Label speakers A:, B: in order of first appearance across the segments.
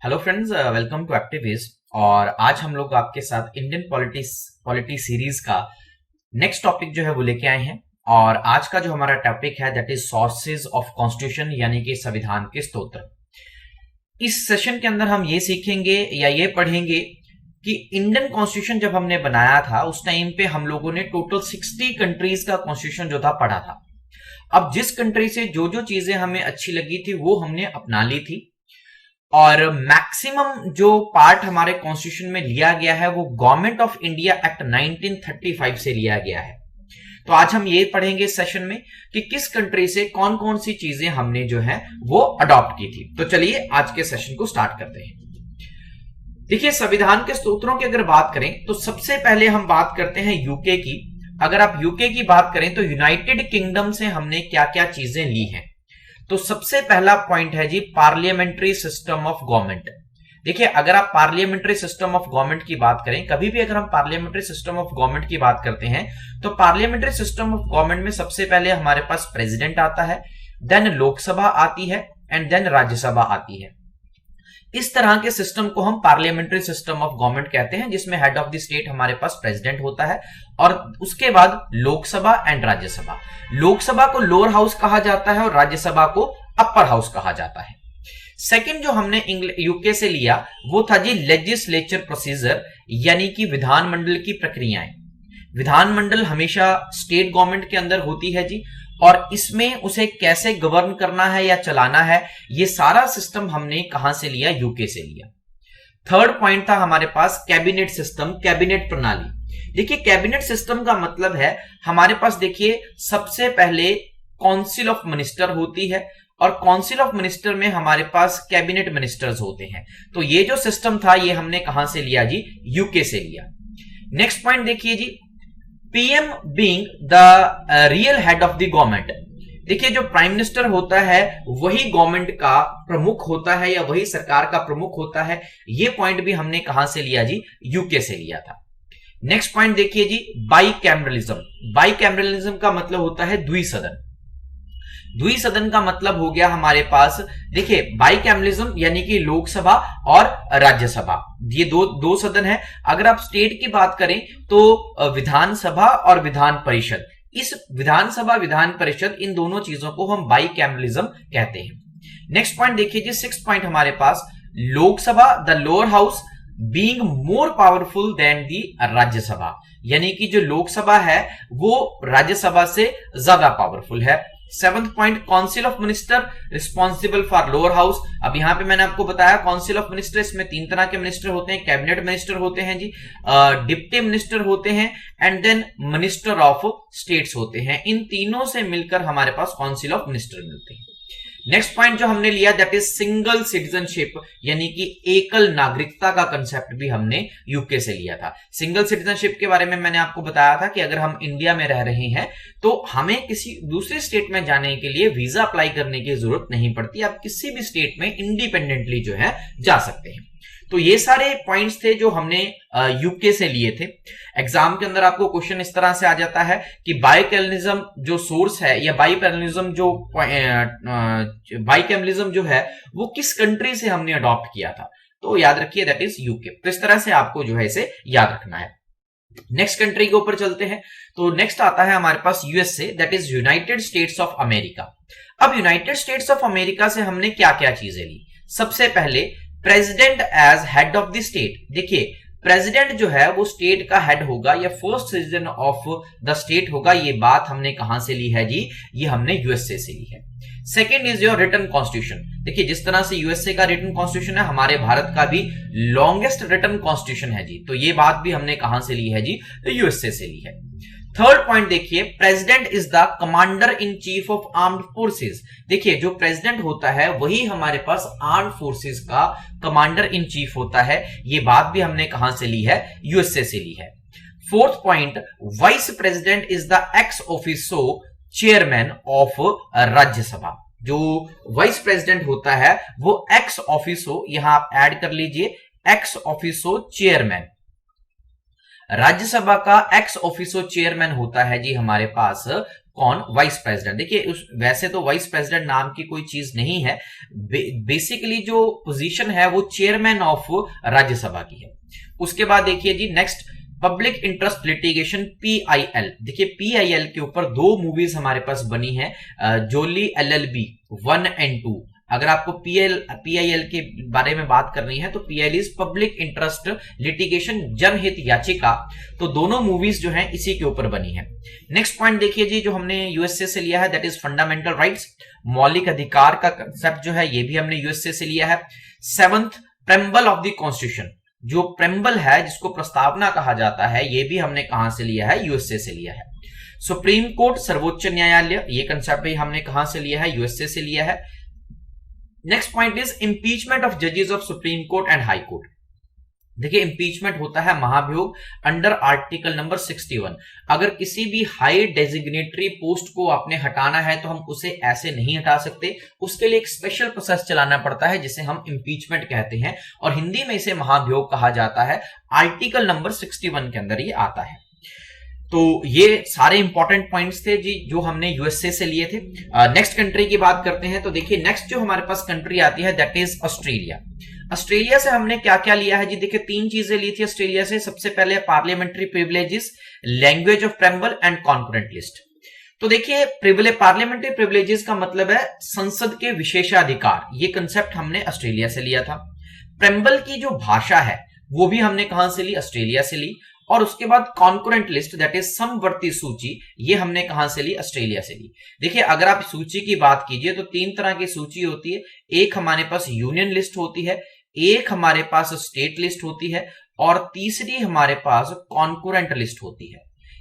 A: Hello friends, welcome to activist. और आज हम लोग आपके साथ इंडियन पॉलिटी सीरीज का नेक्स्ट टॉपिक जो है वो लेके आए हैं। और आज का जो हमारा टॉपिक है that is sources of constitution, यानी कि संविधान के स्त्रोत्र। इस सेशन के अंदर हम ये सीखेंगे या ये पढ़ेंगे कि इंडियन कॉन्स्टिट्यूशन जब हमने बनाया था उस टाइम पे हम लोगों ने टोटल 60 कंट्रीज का कॉन्स्टिट्यूशन जो था पढ़ा था। अब जिस कंट्री से जो जो चीजें हमें अच्छी लगी थी वो हमने अपना ली थी, और मैक्सिमम जो पार्ट हमारे कॉन्स्टिट्यूशन में लिया गया है वो गवर्नमेंट ऑफ इंडिया एक्ट 1935 से लिया गया है। तो आज हम ये पढ़ेंगे इस सेशन में कि किस कंट्री से कौन कौन सी चीजें हमने जो है वो अडॉप्ट की थी। तो चलिए आज के सेशन को स्टार्ट करते हैं। देखिए, संविधान के स्तोत्रों की अगर बात करें तो सबसे पहले हम बात करते हैं यूके की। अगर आप यूके की बात करें तो यूनाइटेड किंगडम से हमने क्या क्या चीजें ली हैं। तो सबसे पहला पॉइंट है जी पार्लियामेंट्री सिस्टम ऑफ गवर्नमेंट। देखिए, अगर आप पार्लियामेंट्री सिस्टम ऑफ गवर्नमेंट की बात करें, कभी भी अगर हम पार्लियामेंट्री सिस्टम ऑफ गवर्नमेंट की बात करते हैं तो पार्लियामेंट्री सिस्टम ऑफ गवर्नमेंट में सबसे पहले हमारे पास प्रेसिडेंट आता है, देन लोकसभा आती है एंड देन राज्यसभा आती है। इस तरह के सिस्टम को हम पार्लियामेंट्री सिस्टम ऑफ गवर्नमेंट कहते हैं, जिसमें हेड ऑफ द स्टेट हमारे पास प्रेसिडेंट होता है और उसके बाद लोकसभा एंड राज्यसभा। लोकसभा को लोअर हाउस कहा जाता है और राज्यसभा को अपर हाउस कहा जाता है। सेकंड जो हमने यूके से लिया वो था जी लेजिस्लेचर प्रोसीजर, यानी कि विधानमंडल की प्रक्रियाएं। विधानमंडल हमेशा स्टेट गवर्नमेंट के अंदर होती है जी, और इसमें उसे कैसे गवर्न करना है या चलाना है, ये सारा सिस्टम हमने कहां से लिया? यूके से लिया। थर्ड पॉइंट था हमारे पास कैबिनेट सिस्टम, कैबिनेट प्रणाली। देखिए, कैबिनेट सिस्टम का मतलब है हमारे पास, देखिए, सबसे पहले काउंसिल ऑफ मिनिस्टर होती है और काउंसिल ऑफ मिनिस्टर में हमारे पास कैबिनेट मिनिस्टर्स होते हैं। तो ये जो सिस्टम था ये हमने कहां से लिया जी? यूके से लिया। नेक्स्ट पॉइंट देखिए जी, PM being the real head of the government. देखिए, जो प्राइम मिनिस्टर होता है वही गवर्नमेंट का प्रमुख होता है या वही सरकार का प्रमुख होता है। ये पॉइंट भी हमने कहां से लिया जी? यूके से लिया था। नेक्स्ट पॉइंट देखिए जी, बाईकैमरलिज्म। बाईकैमरलिज्म का मतलब होता है द्विसदन। द्विसदन का मतलब हो गया हमारे पास, देखिए, बाईकैमरलिज्म यानी कि लोकसभा और राज्यसभा, ये दो सदन है। अगर आप स्टेट की बात करें तो विधानसभा और विधान परिषद, इस विधानसभा विधान परिषद, इन दोनों चीजों को हम बाईकैमरलिज्म कहते हैं। नेक्स्ट पॉइंट देखिए जी, सिक्स्थ पॉइंट हमारे पास, Lok Sabha the lower house being more powerful than the Rajya Sabha, यानी कि जो लोकसभा है वो राज्यसभा से ज्यादा पावरफुल है। Seventh point, council of minister responsible for lower house. अब यहां पे मैंने आपको बताया काउंसिल ऑफ मिनिस्टर, इसमें तीन तरह के मिनिस्टर होते हैं। कैबिनेट मिनिस्टर होते हैं जी, डिप्टी मिनिस्टर होते हैं and then minister of states होते हैं। इन तीनों से मिलकर हमारे पास काउंसिल ऑफ मिनिस्टर मिलते हैं। नेक्स्ट पॉइंट जो हमने लिया दैट इज सिंगल सिटीजनशिप, यानी कि एकल नागरिकता का कंसेप्ट भी हमने यूके से लिया था। सिंगल सिटीजनशिप के बारे में मैंने आपको बताया था कि अगर हम इंडिया में रह रहे हैं तो हमें किसी दूसरे स्टेट में जाने के लिए वीजा अप्लाई करने की जरूरत नहीं पड़ती, आप किसी भी स्टेट में इंडिपेंडेंटली जो है जा सकते हैं। तो ये सारे पॉइंट्स थे जो हमने यूके से लिए थे। एग्जाम के अंदर आपको क्वेश्चन इस तरह से आ जाता है कि बाईकैमरलिज्म जो सोर्स है या बाईकैमरलिज्म जो है वो किस कंट्री से हमने अडॉप्ट किया था, तो याद रखिए दैट इज यूके। तो इस तरह से आपको जो है इसे याद रखना है। नेक्स्ट कंट्री के ऊपर चलते हैं। तो नेक्स्ट आता है हमारे पास USA, that is United States of America. अब यूनाइटेड स्टेट्स ऑफ अमेरिका से हमने क्या क्या चीजें ली? सबसे पहले president as head of the state. देखिए, प्रेसिडेंट जो है वो स्टेट का हेड होगा या first citizen of the state होगा। ये बात हमने कहां से ली है जी? ये हमने यूएसए से ली है। Second is your written constitution. देखिए, जिस तरह से यूएसए का रिटन कॉन्स्टिट्यूशन है, हमारे भारत का भी लॉन्गेस्ट रिटन कॉन्स्टिट्यूशन है जी। तो ये बात भी हमने कहां से ली है जी? तो यूएसए से ली है। थर्ड पॉइंट देखिए, president is the commander in chief of armed forces. देखिए, जो प्रेसिडेंट होता है वही हमारे पास आर्म्ड फोर्सेस का कमांडर इन चीफ होता है। ये बात भी हमने कहां से ली है? यूएसए से ली है। Fourth point, vice president is the x officio chairman of Rajya Sabha. जो वाइस प्रेसिडेंट होता है वो एक्स ऑफिसो, यहां आप ऐड कर लीजिए, एक्स ऑफिसो चेयरमैन। राज्यसभा का एक्स ऑफिसो चेयरमैन होता है जी हमारे पास कौन? Vice president. देखिए वैसे तो वाइस प्रेसिडेंट नाम की कोई चीज नहीं है, बेसिकली जो पोजीशन है वो चेयरमैन ऑफ राज्यसभा की है। उसके बाद देखिए जी next, public interest litigation PIL। देखिए PIL के ऊपर 2 मूवीज हमारे पास बनी है, जोली LLB 1 and 2। अगर आपको PIL के बारे में बात करनी है तो PIL is public interest litigation, जनहित याचिका। तो दोनों मूवीज जो हैं इसी के ऊपर बनी है। नेक्स्ट पॉइंट देखिए जी, जो हमने यूएसए से लिया है दैट इज फंडामेंटल राइट्स, मौलिक अधिकार का कंसेप्ट जो है ये भी हमने यूएसए से लिया है। 7th, preamble of the constitution. जो प्रेम्बल है जिसको प्रस्तावना कहा जाता है, ये भी हमने कहां से लिया है? यूएसए से लिया है। सुप्रीम कोर्ट, सर्वोच्च न्यायालय, ये कंसेप्ट भी हमने कहां से लिया है? यूएसए से लिया है। Next point is impeachment of जजेस of supreme court and high court. देखिए इंपीचमेंट होता है महाभियोग अंडर आर्टिकल नंबर 61। अगर किसी भी हाई डेजिग्नेटरी पोस्ट को आपने हटाना है तो हम उसे ऐसे नहीं हटा सकते, उसके लिए एक स्पेशल प्रोसेस चलाना पड़ता है जिसे हम इंपीचमेंट कहते हैं, और हिंदी में इसे महाभियोग कहा जाता है। आर्टिकल नंबर 61 के अंदर ये आता है। तो ये सारे इंपॉर्टेंट पॉइंट्स थे जी जो हमने यूएसए से लिए थे। नेक्स्ट कंट्री की बात करते हैं तो देखिए नेक्स्ट जो हमारे पास कंट्री आती है दैट इज ऑस्ट्रेलिया। ऑस्ट्रेलिया से हमने क्या क्या लिया है जी? देखिए 3 चीजें ली थी ऑस्ट्रेलिया से। सबसे पहले parliamentary privileges, language of preamble and concurrent list. तो देखिए पार्लियामेंट्री प्रिविलेजेस का मतलब है संसद के विशेषाधिकार, ये कंसेप्ट हमने ऑस्ट्रेलिया से लिया था। प्रेम्बल की जो भाषा है वो भी हमने कहां से ली? ऑस्ट्रेलिया से ली। और उसके बाद कॉन्करेंट लिस्ट दैट इज समवर्ती सूची, ये हमने कहां से ली? ऑस्ट्रेलिया से ली। देखिए अगर आप सूची की बात कीजिए तो 3 तरह की सूची होती है। एक हमारे पास यूनियन लिस्ट होती है, एक हमारे पास स्टेट लिस्ट होती है, और तीसरी हमारे पास कॉन्करेंट लिस्ट होती है।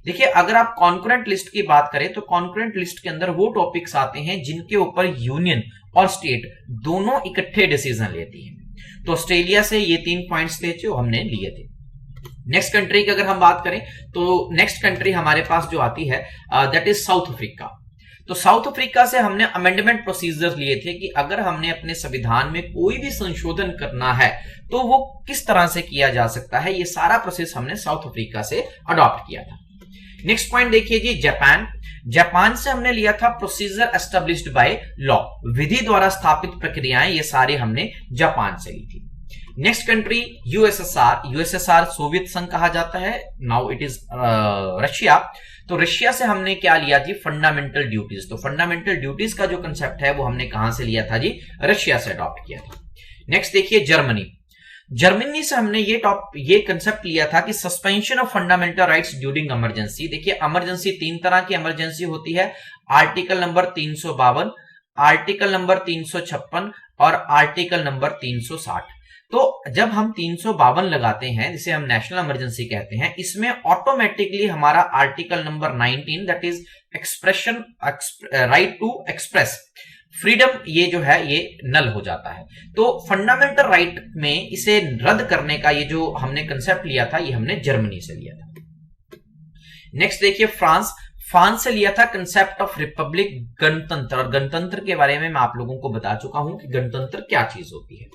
A: देखिए अगर आप कॉन्करेंट लिस्ट की बात करें तो कॉन्करेंट लिस्ट के अंदर वो टॉपिक्स आते हैं जिनके ऊपर यूनियन और स्टेट दोनों इकट्ठे डिसीजन लेती है। तो ऑस्ट्रेलिया से ये 3 पॉइंट्स थे जो हमने लिए थे। नेक्स्ट कंट्री की अगर हम बात करें तो नेक्स्ट कंट्री हमारे पास जो आती है दैट इज साउथ अफ्रीका। तो साउथ अफ्रीका से हमने अमेंडमेंट प्रोसीजर लिए थे कि अगर हमने अपने संविधान में कोई भी संशोधन करना है तो वो किस तरह से किया जा सकता है, ये सारा प्रोसेस हमने साउथ अफ्रीका से अडॉप्ट किया था। नेक्स्ट पॉइंट देखिए जी, जापान। जापान से हमने लिया था प्रोसीजर एस्टेब्लिश्ड बाय लॉ, विधि द्वारा स्थापित प्रक्रियाएं, ये सारी हमने जापान से ली थी। Next country USSR. यूएसएसआर सोवियत संघ कहा जाता है, नाउ इट इज रशिया। तो रशिया से हमने क्या लिया जी? Fundamental duties. तो फंडामेंटल ड्यूटीज का जो कंसेप्ट है वो हमने कहां से लिया था जी? रशिया से अडॉप्ट किया था। नेक्स्ट देखिए जर्मनी। जर्मनी से हमने ये कंसेप्ट लिया था कि suspension of fundamental rights during emergency. देखिए इमरजेंसी 3 तरह की इमरजेंसी होती है, आर्टिकल नंबर 352, आर्टिकल नंबर 356 और आर्टिकल नंबर 360। तो जब हम 352 लगाते हैं जिसे हम नेशनल इमरजेंसी कहते हैं, इसमें ऑटोमेटिकली हमारा article number 19 that is expression right to express freedom, ये जो है ये नल हो जाता है। तो फंडामेंटल राइट में इसे रद्द करने का ये जो हमने कंसेप्ट लिया था ये हमने जर्मनी से लिया था। नेक्स्ट देखिए फ्रांस। फ्रांस से लिया था कंसेप्ट ऑफ रिपब्लिक, गणतंत्र। और गणतंत्र के बारे में मैं आप लोगों को बता चुका हूं कि गणतंत्र क्या चीज होती है।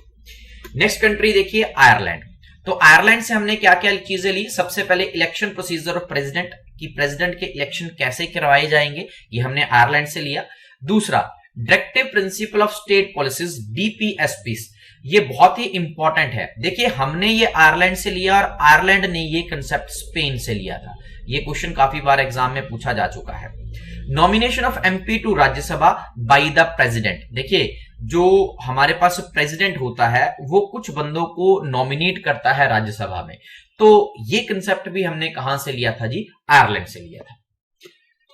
A: नेक्स्ट कंट्री देखिए आयरलैंड। तो आयरलैंड से हमने क्या क्या चीजें ली? सबसे पहले इलेक्शन प्रोसीजर ऑफ प्रेसिडेंट, की प्रेसिडेंट के इलेक्शन कैसे करवाए जाएंगे, ये हमने आयरलैंड से लिया। दूसरा directive principle of state policies, DPSPs, ये बहुत ही इंपॉर्टेंट है। देखिए हमने ये आयरलैंड से लिया और आयरलैंड ने ये कंसेप्ट स्पेन से लिया था। ये क्वेश्चन काफी बार एग्जाम में पूछा जा चुका है। Nomination of MP to Rajya Sabha by the president. देखिए जो हमारे पास प्रेसिडेंट होता है वो कुछ बंदों को नॉमिनेट करता है राज्यसभा में, तो ये कंसेप्ट भी हमने कहां से लिया था जी? आयरलैंड से लिया था।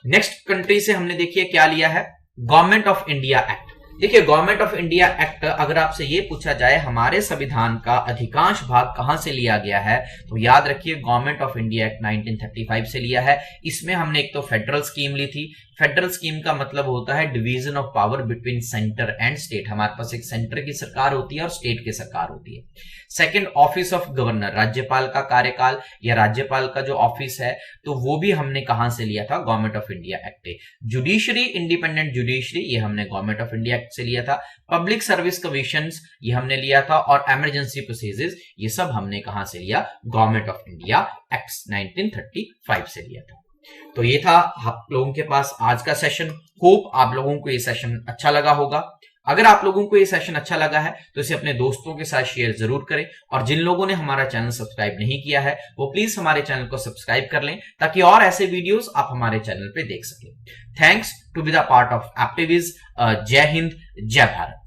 A: नेक्स्ट कंट्री से हमने देखिए क्या लिया है? Government of India act. देखिए गवर्नमेंट ऑफ इंडिया एक्ट, अगर आपसे ये पूछा जाए हमारे संविधान का अधिकांश भाग कहां से लिया गया है, तो याद रखिए गवर्नमेंट ऑफ इंडिया एक्ट 1935 से लिया है। इसमें हमने एक तो फेडरल स्कीम ली थी। फेडरल स्कीम का मतलब होता है division of power between centre and state. हमारे पास एक सेंटर की सरकार होती है और स्टेट की सरकार होती है। सेकंड, ऑफिस ऑफ गवर्नर, राज्यपाल का कार्यकाल या राज्यपाल का जो ऑफिस है तो वो भी हमने कहां से लिया था? Government of India act. Judiciary, independent judiciary, ये हमने गवर्नमेंट ऑफ इंडिया एक्ट से लिया था। पब्लिक सर्विस कमीशंस, ये हमने लिया था। और इमरजेंसी प्रोसीजर्स, ये सब हमने कहां से लिया? गवर्नमेंट ऑफ इंडिया एक्ट 1935 से लिया था। तो ये था आप लोगों के पास आज का सेशन। होप आप लोगों को ये सेशन अच्छा लगा होगा। अगर आप लोगों को ये सेशन अच्छा लगा है तो इसे अपने दोस्तों के साथ शेयर जरूर करें, और जिन लोगों ने हमारा चैनल सब्सक्राइब नहीं किया है वो प्लीज हमारे चैनल को सब्सक्राइब कर लें, ताकि और ऐसे वीडियोस आप हमारे चैनल पे देख सकें। Thanks to be the part of एप्टिविज। जय हिंद, जय भारत।